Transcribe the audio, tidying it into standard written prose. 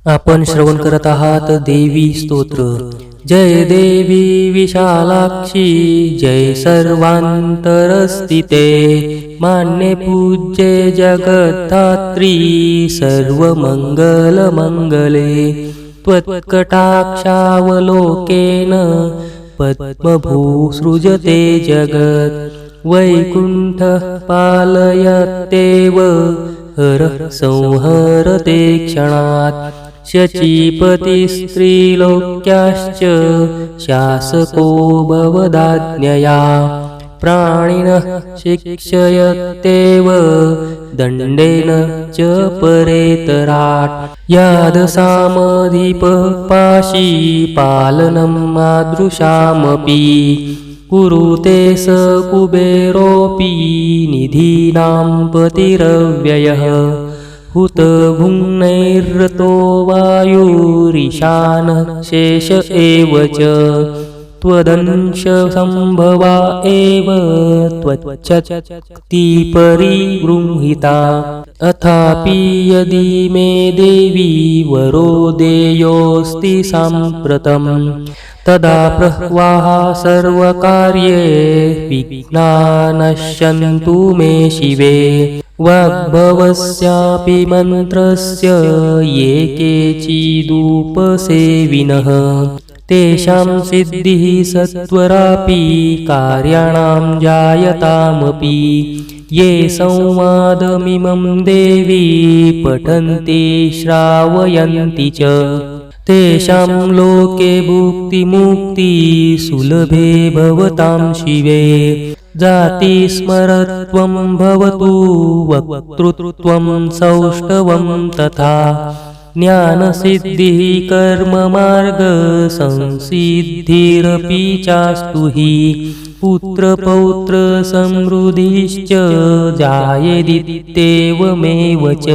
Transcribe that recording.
आपण श्रवण करत आहात देवी स्तोत्र। जय देवी विशालाक्षी, जय सर्वांतरस्थिते, मान्ये पूज्ये जगद्धात्री, सर्वमंगलमंगले। त्वत्कटाक्षावलोकेन पद्मभूसृजते जगत्, वैकुण्ठः पालयत्येव हरः संहरते क्षणात्। शचीपतिस्त्रीलोक्याश्च शासको भवदाज्ञया, प्राणिनः शिक्षयत्येव दण्डेन च परेतराट्। यादसामधिपः पाशी पालनं मादृशामपि, कुरुते स कुबेरोऽपि निधीनां पतिरव्ययः। हुतभुङ्नैरतो वायुरीशानः शेष एव च, त्वदंशसम्भवा एव त्वच्चक्ति परिगृहीता। अथापि यदि मे देवी वरो देयोऽस्ति साम्प्रतं, तदा प्रह्वाः सर्वकार्ये विघ्ना नश्यन्तु मे शिवे। वाग्भवस्यापि मन्त्रस्य ये केचिदुपसेविनः, तेषां सिद्धिः सत्वरापि कार्याणां जायतामपि। ये संवादमिमं देवी पठन्ति श्रावयन्ति च, तेषां लोके भुक्तिमुक्ति सुलभे भवतां शिवे। जातिस्मरत्वं भवतु वक्तृत्वं सौष्ठवं तथा, ज्ञानसिद्धिः कर्ममार्गसंसिद्धिरपि चास्तु हि। पुत्रपौत्रसमृद्धिश्च जायेदित्येवमेव च।